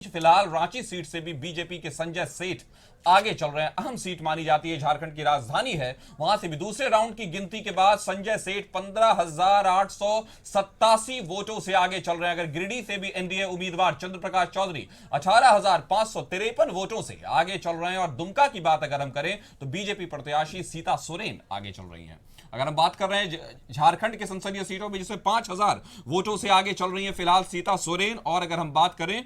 फिलहाल रांची सीट से भी बीजेपी के संजय सेठ आगे चल रहे हैं। अहम सीट मानी जाती है, झारखंड की राजधानी है। वहां से भी दूसरे राउंड की गिनती के बाद संजय सेठ 15,887 वोटों से आगे चल रहे हैं। अगर गिरिडीह से भी एनडीए उम्मीदवार चंद्र प्रकाश चौधरी 18,553 वोटों से आगे चल रहे हैं। और दुमका की बात अगर हम करें तो बीजेपी प्रत्याशी सीता सोरेन आगे चल रही हैं। अगर हम बात कर रहे हैं झारखंड के संसदीय सीटों में, जिसमें 5,000 वोटों से आगे चल रही है फिलहाल सीता सोरेन। और अगर हम बात करें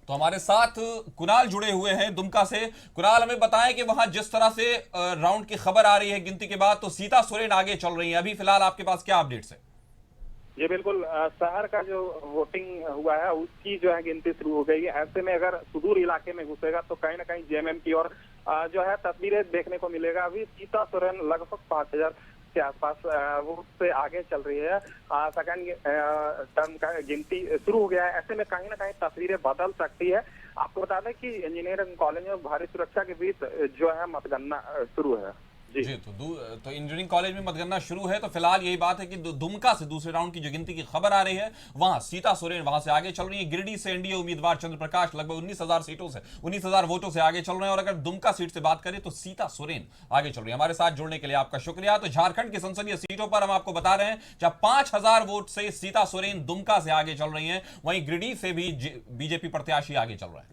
तो हमारे साथ कुणाल जुड़े हुए हैं दुमका से। कुणाल, हमें बताएं कि वहां जिस तरह से राउंड की खबर आ रही है गिनती के बाद, तो सीता सोरेन आगे चल रही है। अभी फिलहाल आपके पास क्या अपडेट्स है? ये बिल्कुल शहर का जो वोटिंग हुआ है उसकी जो है गिनती शुरू हो गई है। ऐसे में अगर सुदूर इलाके में घुसेगा तो कहीं ना कहीं जेएमएम की और जो है तस्वीरें देखने को मिलेगा। अभी सीता सोरेन लगभग 5,000 के आसपास वो उससे आगे चल रही है। सेकंड टर्म का गिनती शुरू हो गया है। ऐसे में कहीं ना कहीं तस्वीरें बदल सकती है। आपको बता दें कि इंजीनियरिंग कॉलेज में भारी सुरक्षा के बीच जो है मतगणना शुरू है। जी तो इंजीनियरिंग कॉलेज में मतगणना शुरू है। तो फिलहाल यही बात है कि दुमका से दूसरे राउंड की जो गिनती की खबर आ रही है, वहां सीता सोरेन वहां से आगे चल रही है। गिरिडीह से एनडीए उम्मीदवार चंद्र प्रकाश लगभग 19,000 सीटों से 19,000 वोटों से आगे चल रहे हैं। और अगर दुमका सीट से बात करें तो सीता सोरेन आगे चल रही है। हमारे साथ जुड़ने के लिए आपका शुक्रिया। तो झारखंड की संसदीय सीटों पर हम आपको बता रहे हैं, जब 5,000 वोट से सीता सोरेन दुमका से आगे चल रही है, वहीं गिरिडीह से भी बीजेपी प्रत्याशी आगे चल रहा है।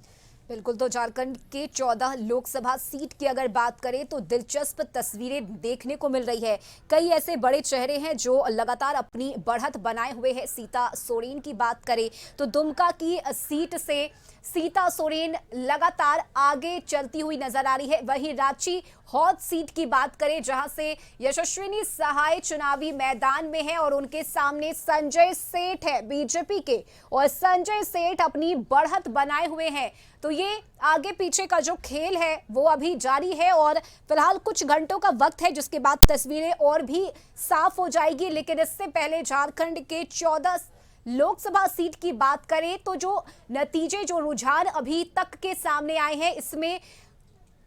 बिल्कुल। तो झारखंड के 14 लोकसभा सीट की अगर बात करें तो दिलचस्प तस्वीरें देखने को मिल रही है। कई ऐसे बड़े चेहरे हैं जो लगातार अपनी बढ़त बनाए हुए हैं। सीता सोरेन की बात करें तो दुमका की सीट से सीता सोरेन लगातार आगे चलती हुई नजर आ रही है। वहीं रांची हॉट सीट की बात करें जहां से यशस्विनी सहाय चुनावी मैदान में है और उनके सामने संजय सेठ है बीजेपी के, और संजय सेठ अपनी बढ़त बनाए हुए हैं। तो ये आगे पीछे का जो खेल है वो अभी जारी है और फिलहाल कुछ घंटों का वक्त है जिसके बाद तस्वीरें और भी साफ हो जाएगी। लेकिन इससे पहले झारखंड के 14 लोकसभा सीट की बात करें तो जो नतीजे, जो रुझान अभी तक के सामने आए हैं, इसमें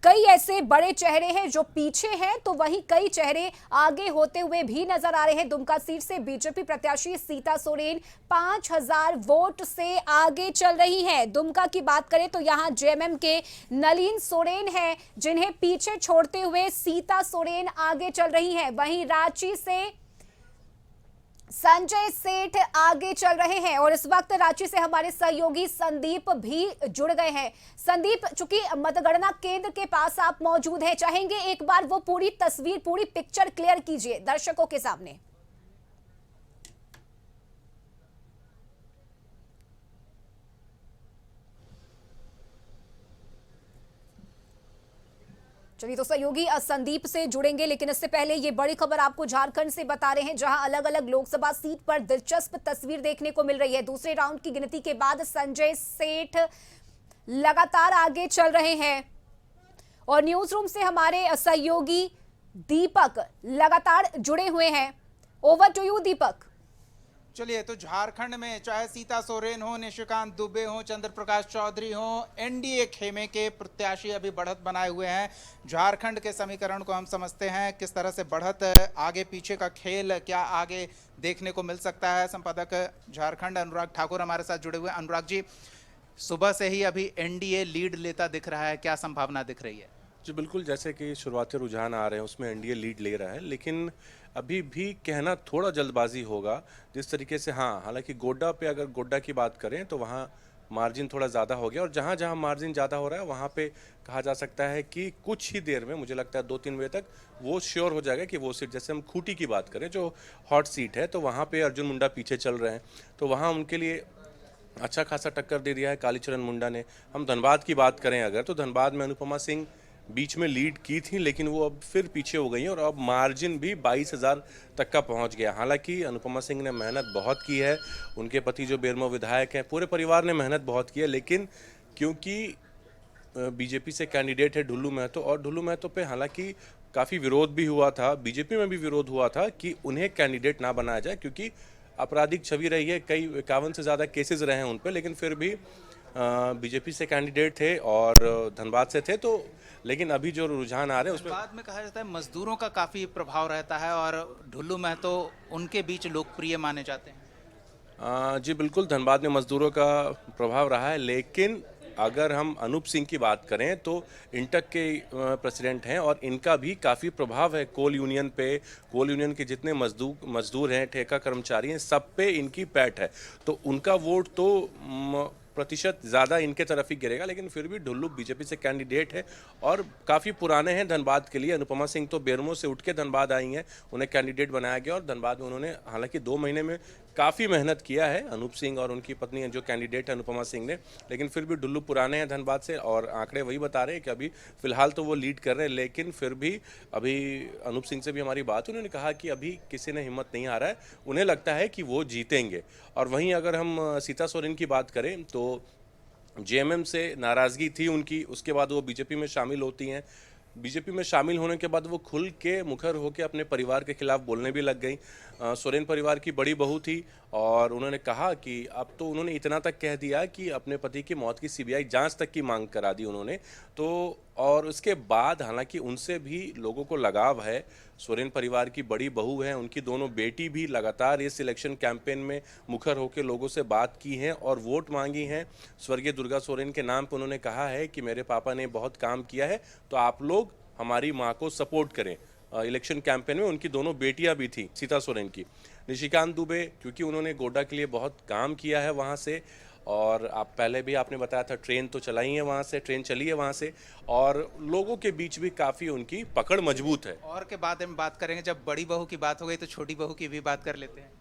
कई ऐसे बड़े चेहरे हैं जो पीछे हैं तो वहीं कई चेहरे आगे होते हुए भी नजर आ रहे हैं। दुमका सीट से बीजेपी प्रत्याशी सीता सोरेन 5,000 वोट से आगे चल रही हैं। दुमका की बात करें तो यहां जेएमएम के नलिन सोरेन हैं, जिन्हें पीछे छोड़ते हुए सीता सोरेन आगे चल रही हैं। वहीं रांची से संजय सेठ आगे चल रहे हैं और इस वक्त रांची से हमारे सहयोगी संदीप भी जुड़ गए हैं। संदीप, चूंकि मतगणना केंद्र के पास आप मौजूद हैं, चाहेंगे एक बार वो पूरी तस्वीर, पूरी पिक्चर क्लियर कीजिए दर्शकों के सामने। चलिए, तो सहयोगी संदीप से जुड़ेंगे, लेकिन इससे पहले ये बड़ी खबर आपको झारखंड से बता रहे हैं जहां अलग अलग लोकसभा सीट पर दिलचस्प तस्वीर देखने को मिल रही है। दूसरे राउंड की गिनती के बाद संजय सेठ लगातार आगे चल रहे हैं और न्यूज रूम से हमारे सहयोगी दीपक लगातार जुड़े हुए हैं। ओवर टू यू दीपक। चलिए, तो झारखंड में चाहे सीता सोरेन हो, निशिकांत दुबे हो, चंद्र प्रकाश चौधरी हो, एनडीए खेमे के प्रत्याशी अभी बढ़त बनाए हुए हैं। झारखंड के समीकरण को हम समझते हैं, किस तरह से बढ़त, आगे पीछे का खेल क्या आगे देखने को मिल सकता है। संपादक झारखंड अनुराग ठाकुर हमारे साथ जुड़े हुए। अनुराग जी, सुबह से ही अभी एनडीए लीड लेता दिख रहा है, क्या संभावना दिख रही है? जी बिल्कुल, जैसे कि शुरुआती रुझान आ रहे हैं उसमें एनडीए लीड ले रहा है, लेकिन अभी भी कहना थोड़ा जल्दबाजी होगा। जिस तरीके से, हाँ, हालांकि गोड्डा पे अगर गोड्डा की बात करें तो वहाँ मार्जिन थोड़ा ज़्यादा हो गया, और जहाँ जहाँ मार्जिन ज़्यादा हो रहा है वहाँ पे कहा जा सकता है कि कुछ ही देर में, मुझे लगता है 2-3 बजे तक वो श्योर हो जाएगा कि वो सीट, जैसे हम खूंटी की बात करें जो हॉट सीट है, तो वहाँ पे अर्जुन मुंडा पीछे चल रहे हैं, तो वहाँ उनके लिए अच्छा खासा टक्कर दे दिया है कालीचरण मुंडा ने। हम धनबाद की बात करें अगर, तो धनबाद में अनुपमा सिंह बीच में लीड की थी, लेकिन वो अब फिर पीछे हो गई हैं और अब मार्जिन भी 22,000 तक का पहुंच गया। हालांकि अनुपमा सिंह ने मेहनत बहुत की है, उनके पति जो बेरमो विधायक हैं, पूरे परिवार ने मेहनत बहुत की है, लेकिन क्योंकि बीजेपी से कैंडिडेट है ढुल्लू महतो, और ढुल्लू महतो पे हालांकि काफ़ी विरोध भी हुआ था, बीजेपी में भी विरोध हुआ था कि उन्हें कैंडिडेट ना बनाया जाए, क्योंकि आपराधिक छवि रही है, कई 51 से ज़्यादा केसेस रहे हैं उन पर, लेकिन फिर भी बीजेपी से कैंडिडेट थे और धनबाद से थे। तो लेकिन अभी जो रुझान आ रहे हैं उसमें बाद में कहा जाता है मजदूरों का काफी प्रभाव रहता है और ढुल्लू महतो उनके बीच लोकप्रिय माने जाते हैं। जी बिल्कुल, धनबाद में मजदूरों का प्रभाव रहा है, लेकिन अगर हम अनूप सिंह की बात करें तो इंटक के प्रेसिडेंट हैं और इनका भी काफ़ी प्रभाव है कोल यूनियन पे। कोल यूनियन के जितने मजदूर हैं, ठेका कर्मचारी हैं, सब पे इनकी पैठ है, तो उनका वोट तो प्रतिशत ज़्यादा इनके तरफ ही गिरेगा। लेकिन फिर भी ढुल्लू बीजेपी से कैंडिडेट है और काफ़ी पुराने हैं धनबाद के लिए। अनुपमा सिंह तो बेरमो से उठ के धनबाद आई हैं, उन्हें कैंडिडेट बनाया गया और धनबाद में उन्होंने हालांकि 2 महीने में काफ़ी मेहनत किया है, अनूप सिंह और उनकी पत्नी जो कैंडिडेट है अनुपमा सिंह ने। लेकिन फिर भी ढुल्लू पुराने हैं धनबाद से और आंकड़े वही बता रहे हैं कि अभी फिलहाल तो वो लीड कर रहे हैं। लेकिन फिर भी अभी अनूप सिंह से भी हमारी बात, उन्होंने कहा कि अभी किसी ने हिम्मत नहीं हारा है, उन्हें लगता है कि वो जीतेंगे। और वहीं अगर हम सीता सोरेन की बात करें तो जेएमएम से नाराज़गी थी उनकी, उसके बाद वो बीजेपी में शामिल होती हैं। बीजेपी में शामिल होने के बाद वो खुल के मुखर होकर अपने परिवार के खिलाफ बोलने भी लग गई। सोरेन परिवार की बड़ी बहू थी और उन्होंने कहा कि अब तो उन्होंने इतना तक कह दिया कि अपने पति की मौत की सीबीआई जांच तक की मांग करा दी उन्होंने। तो और उसके बाद हालांकि उनसे भी लोगों को लगाव है, सोरेन परिवार की बड़ी बहू है, उनकी दोनों बेटी भी लगातार इस इलेक्शन कैंपेन में मुखर होकर लोगों से बात की हैं और वोट मांगी हैं। स्वर्गीय दुर्गा सोरेन के नाम पर उन्होंने कहा है कि मेरे पापा ने बहुत काम किया है, तो आप लोग हमारी माँ को सपोर्ट करें। इलेक्शन कैंपेन में उनकी दोनों बेटियां भी थी सीता सोरेन की। निशिकांत दुबे, क्योंकि उन्होंने गोड्डा के लिए बहुत काम किया है वहाँ से, और आप पहले भी आपने बताया था ट्रेन तो चलाई है वहाँ से, ट्रेन चली है वहाँ से, और लोगों के बीच भी काफ़ी उनकी पकड़ मजबूत है। और के बाद हम बात करेंगे, जब बड़ी बहू की बात हो गई तो छोटी बहू की भी बात कर लेते हैं।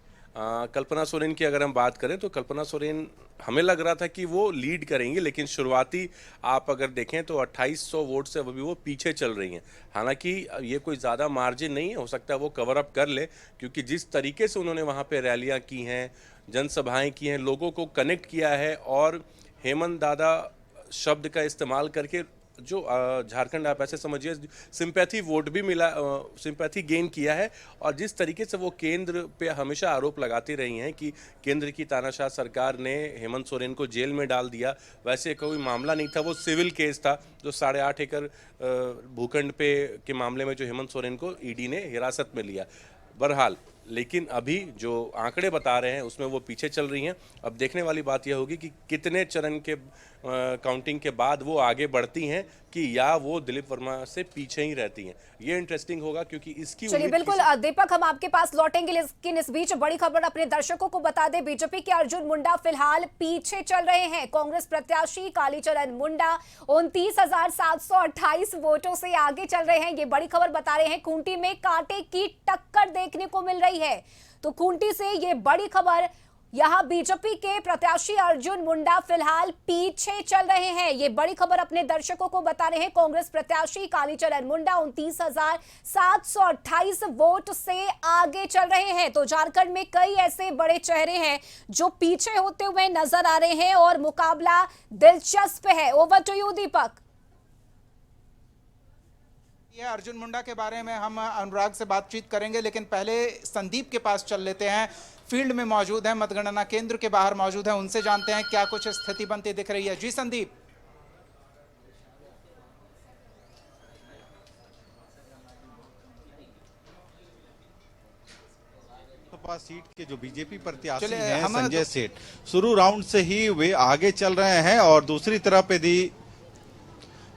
कल्पना सोरेन की अगर हम बात करें तो कल्पना सोरेन, हमें लग रहा था कि वो लीड करेंगी, लेकिन शुरुआती आप अगर देखें तो 2800 वोट से अभी वो पीछे चल रही हैं। हालांकि ये कोई ज़्यादा मार्जिन नहीं है, हो सकता है वो कवर अप कर ले, क्योंकि जिस तरीके से उन्होंने वहाँ पे रैलियाँ की हैं, जनसभाएं की हैं, लोगों को कनेक्ट किया है और हेमंत दादा शब्द का इस्तेमाल करके जो झारखंड आप ऐसे समझिए सिंपैथी वोट भी मिला, सिंपैथी गेन किया है। और जिस तरीके से वो केंद्र पे हमेशा आरोप लगाती रही हैं कि केंद्र की तानाशाह सरकार ने हेमंत सोरेन को जेल में डाल दिया, वैसे कोई मामला नहीं था, वो सिविल केस था जो 8.5 एकड़ भूखंड पे के मामले में जो हेमंत सोरेन को ईडी ने हिरासत में लिया। बहरहाल, लेकिन अभी जो आंकड़े बता रहे हैं उसमें वो पीछे चल रही हैं। अब देखने वाली बात यह होगी कि कितने चरण के काउंटिंग के बाद वो आगे बढ़ती हैं कि या वो दिलीप वर्मा से पीछे ही रहती हैं। ये इंटरेस्टिंग होगा क्योंकि इसकी चलिए बिल्कुल दीपक, हम आपके पास लौटेंगे, लेकिन इस बीच बड़ी खबर अपने दर्शकों को बता दें। बीजेपी के अर्जुन मुंडा फिलहाल पीछे चल रहे हैं। कांग्रेस प्रत्याशी कालीचरण मुंडा 29,728 वोटों से आगे चल रहे हैं। ये बड़ी खबर बता रहे हैं। खूंटी में कांटे की टक्कर देखने को मिल रही है, तो खूंटी से ये बड़ी खबर, यहां बीजेपी के प्रत्याशी अर्जुन मुंडा फिलहाल पीछे चल रहे हैं। ये बड़ी खबर अपने दर्शकों को बता रहे हैं। कांग्रेस प्रत्याशी कालीचरण मुंडा 29,728 वोट से आगे चल रहे हैं। तो झारखंड में कई ऐसे बड़े चेहरे हैं जो पीछे होते हुए नजर आ रहे हैं और मुकाबला दिलचस्प है। ओवर टू यू दीपक। ये अर्जुन मुंडा के बारे में हम अनुराग से बातचीत करेंगे, लेकिन पहले संदीप के पास चल लेते हैं। फील्ड में मौजूद है, मतगणना केंद्र के बाहर मौजूद है, उनसे जानते हैं क्या कुछ स्थिति बनती दिख रही है। जी संदीप। सीट के जो बीजेपी प्रत्याशी हैं संजय सेठ, शुरू राउंड से ही वे आगे चल रहे हैं और दूसरी तरफ यदि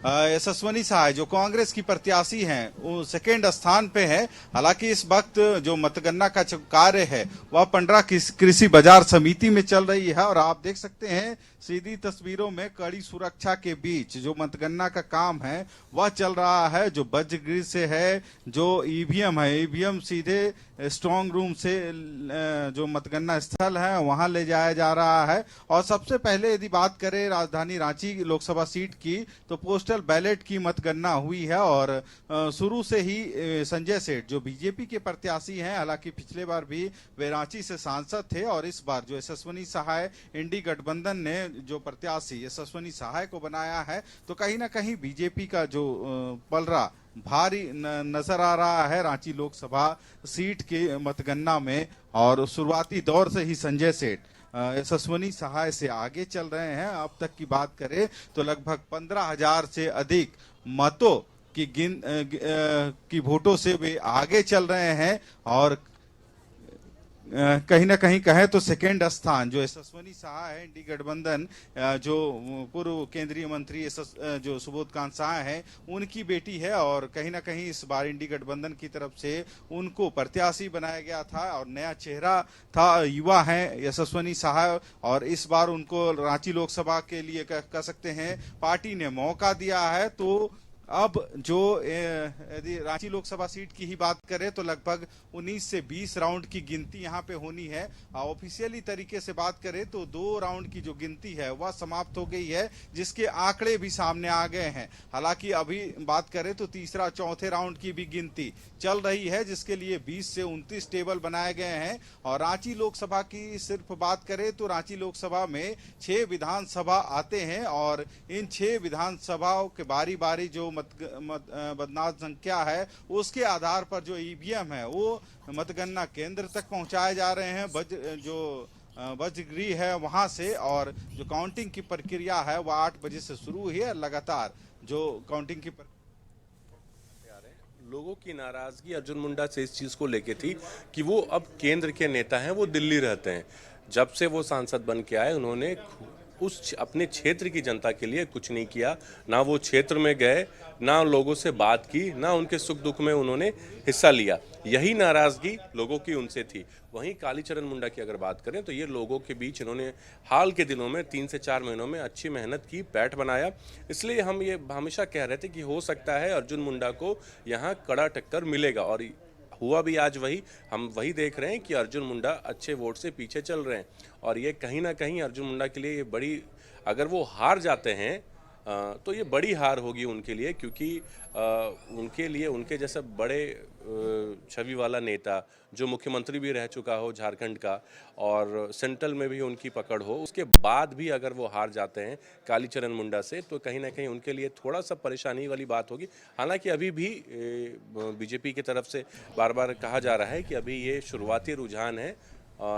यशस्वनी सहाय जो कांग्रेस की प्रत्याशी हैं वो सेकेंड स्थान पे है। हालांकि इस वक्त जो मतगणना का कार्य है वह पंडरा कृषि बाजार समिति में चल रही है और आप देख सकते हैं सीधी तस्वीरों में कड़ी सुरक्षा के बीच जो मतगणना का काम है वह चल रहा है। जो वज्रगृह से है, जो ईवीएम है, ईवीएम सीधे स्ट्रांग रूम से जो मतगणना स्थल है वहां ले जाया जा रहा है। और सबसे पहले यदि बात करें राजधानी रांची लोकसभा सीट की, तो पोस्टल बैलेट की मतगणना हुई है और शुरू से ही संजय सेठ जो बीजेपी के प्रत्याशी हैं, हालांकि पिछले बार भी वे रांची से सांसद थे और इस बार जो यशस्वनी सहाय इंडी गठबंधन ने जो प्रत्याशी यशस्वनी सहाय को बनाया है, तो कहीं ना कहीं बीजेपी का जो पलड़ा भारी नजर आ रहा है रांची लोकसभा सीट के मतगणना में। और शुरुआती दौर से ही संजय सेठ यशस्वनी सहाय से आगे चल रहे हैं। अब तक की बात करें तो लगभग 15,000 से अधिक मतों की वोटों से वे आगे चल रहे हैं और कहीं ना कहीं कहे तो सेकेंड स्थान जो यशस्वनी शाह है इंडी गठबंधन, जो पूर्व केंद्रीय मंत्री जो सुबोध कांत शाह है उनकी बेटी है, और कहीं ना कहीं इस बार इंडी गठबंधन की तरफ से उनको प्रत्याशी बनाया गया था और नया चेहरा था, युवा है यशस्वनी शाह, और इस बार उनको रांची लोकसभा के लिए कह सकते हैं पार्टी ने मौका दिया है। तो अब जो यदि रांची लोकसभा सीट की ही बात करें तो लगभग 19 से 20 राउंड की गिनती यहां पे होनी है। ऑफिशियली तरीके से बात करें तो 2 राउंड की जो गिनती है वह समाप्त हो गई है, जिसके आंकड़े भी सामने आ गए हैं। हालांकि अभी बात करें तो तीसरा चौथे राउंड की भी गिनती चल रही है, जिसके लिए 20 से 29 टेबल बनाए गए हैं। और रांची लोकसभा की सिर्फ बात करें तो रांची लोकसभा में 6 विधानसभा आते हैं, और इन 6 विधानसभाओं के बारी बारी जो मतदान संख्या है उसके आधार पर जो ईवीएम है वो मतगणना केंद्र तक पहुंचाए जा रहे हैं, वज्रगृह है वहां से। और जो काउंटिंग की प्रक्रिया है वह 8 बजे से शुरू हुई है। लगातार जो काउंटिंग की लोगों की नाराजगी अर्जुन मुंडा से इस चीज को लेके थी कि वो अब केंद्र के नेता हैं, वो दिल्ली रहते हैं। जब से वो सांसद बन के आए उन्होंने उस अपने क्षेत्र की जनता के लिए कुछ नहीं किया, ना वो क्षेत्र में गए, ना लोगों से बात की, ना उनके सुख दुख में उन्होंने हिस्सा लिया। यही नाराजगी लोगों की उनसे थी। वहीं कालीचरण मुंडा की अगर बात करें तो ये लोगों के बीच इन्होंने हाल के दिनों में 3 से 4 महीनों में अच्छी मेहनत की, पैठ बनाया। इसलिए हम ये हमेशा कह रहे थे कि हो सकता है अर्जुन मुंडा को यहाँ कड़ा टक्कर मिलेगा, और हुआ भी आज वही। हम वही देख रहे हैं कि अर्जुन मुंडा अच्छे वोट से पीछे चल रहे हैं, और ये कहीं ना कहीं अर्जुन मुंडा के लिए ये बड़ी, अगर वो हार जाते हैं तो ये बड़ी हार होगी उनके लिए, क्योंकि उनके लिए उनके जैसा बड़े छवि वाला नेता जो मुख्यमंत्री भी रह चुका हो झारखंड का, और सेंट्रल में भी उनकी पकड़ हो, उसके बाद भी अगर वो हार जाते हैं कालीचरण मुंडा से तो कहीं ना कहीं उनके लिए थोड़ा सा परेशानी वाली बात होगी। हालांकि अभी भी बीजेपी की तरफ से बार बार कहा जा रहा है कि अभी ये शुरुआती रुझान है,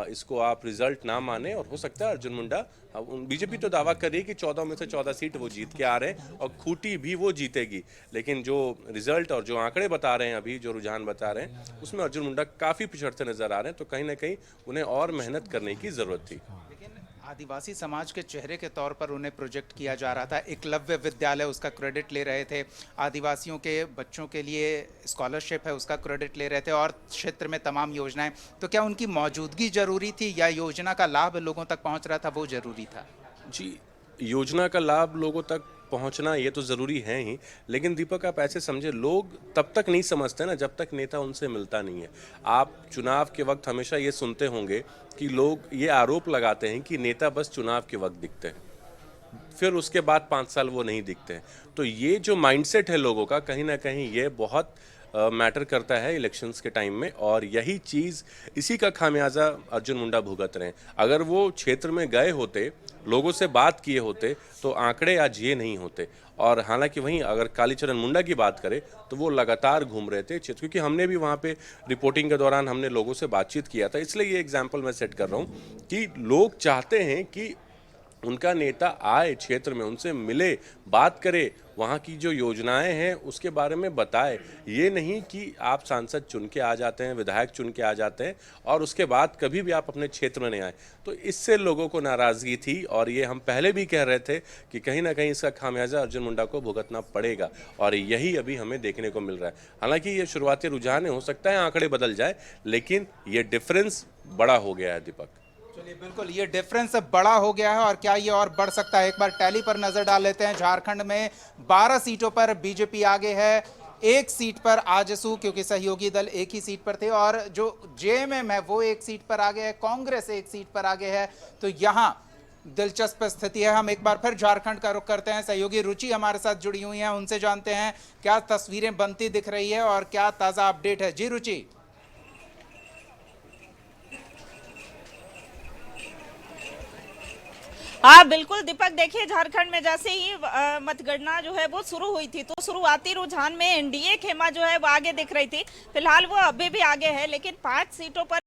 इसको आप रिजल्ट ना माने, और हो सकता है अर्जुन मुंडा, बीजेपी तो दावा कर रही है कि 14 में से 14 सीट वो जीत के आ रहे हैं और खूंटी भी वो जीतेगी, लेकिन जो रिजल्ट और जो आंकड़े बता रहे हैं, अभी जो रुझान बता रहे हैं, उसमें अर्जुन मुंडा काफ़ी पिछड़ते नजर आ रहे हैं। तो कहीं ना कहीं उन्हें और मेहनत करने की ज़रूरत थी। आदिवासी समाज के चेहरे के तौर पर उन्हें प्रोजेक्ट किया जा रहा था। एकलव्य विद्यालय उसका क्रेडिट ले रहे थे, आदिवासियों के बच्चों के लिए स्कॉलरशिप है उसका क्रेडिट ले रहे थे, और क्षेत्र में तमाम योजनाएं। तो क्या उनकी मौजूदगी जरूरी थी या योजना का लाभ लोगों तक पहुंच रहा था वो जरूरी था? जी, योजना का लाभ लोगों तक पहुंचना ये तो ज़रूरी है ही, लेकिन दीपक आप ऐसे समझे, लोग तब तक नहीं समझते ना जब तक नेता उनसे मिलता नहीं है। आप चुनाव के वक्त हमेशा ये सुनते होंगे कि लोग ये आरोप लगाते हैं कि नेता बस चुनाव के वक्त दिखते हैं, फिर उसके बाद 5 साल वो नहीं दिखते हैं। तो ये जो माइंडसेट है लोगों का, कहीं ना कहीं ये बहुत मैटर करता है इलेक्शंस के टाइम में, और यही चीज़, इसी का खामियाजा अर्जुन मुंडा भुगत रहे हैं। अगर वो क्षेत्र में गए होते, लोगों से बात किए होते, तो आंकड़े आज ये नहीं होते। और हालांकि वहीं अगर कालीचरण मुंडा की बात करें तो वो लगातार घूम रहे थे, क्योंकि हमने भी वहाँ पे रिपोर्टिंग के दौरान हमने लोगों से बातचीत किया था, इसलिए ये एग्जाम्पल मैं सेट कर रहा हूँ कि लोग चाहते हैं कि उनका नेता आए क्षेत्र में, उनसे मिले, बात करे, वहाँ की जो योजनाएं हैं उसके बारे में बताए। ये नहीं कि आप सांसद चुन के आ जाते हैं, विधायक चुन के आ जाते हैं और उसके बाद कभी भी आप अपने क्षेत्र में नहीं आए। तो इससे लोगों को नाराज़गी थी, और ये हम पहले भी कह रहे थे कि कहीं ना कहीं इसका खामियाजा अर्जुन मुंडा को भुगतना पड़ेगा, और यही अभी हमें देखने को मिल रहा है। हालांकि ये शुरुआती रुझान है, हो सकता है आंकड़े बदल जाए, लेकिन ये डिफरेंस बड़ा हो गया है दीपक। चलिए, बिल्कुल ये डिफरेंस बड़ा हो गया है, और क्या ये और बढ़ सकता है? एक बार टैली पर नजर डाल लेते हैं। झारखंड में 12 सीटों पर बीजेपी आगे है, 1 सीट पर आजसू, क्योंकि सहयोगी दल एक ही सीट पर थे, और जो जेएमएम है वो 1 सीट पर आगे है, कांग्रेस 1 सीट पर आगे है। तो यहाँ दिलचस्प स्थिति है। हम एक बार फिर झारखंड का रुख करते हैं। सहयोगी रुचि हमारे साथ जुड़ी हुई हैं, उनसे जानते हैं क्या तस्वीरें बनती दिख रही है और क्या ताजा अपडेट है। जी रुचि। हाँ बिल्कुल दीपक, देखिए झारखंड में जैसे ही मतगणना जो है वो शुरू हुई थी तो शुरुआती रुझान में एनडीए खेमा जो है वो आगे दिख रही थी। फिलहाल वो अभी भी आगे है, लेकिन 5 सीटों पर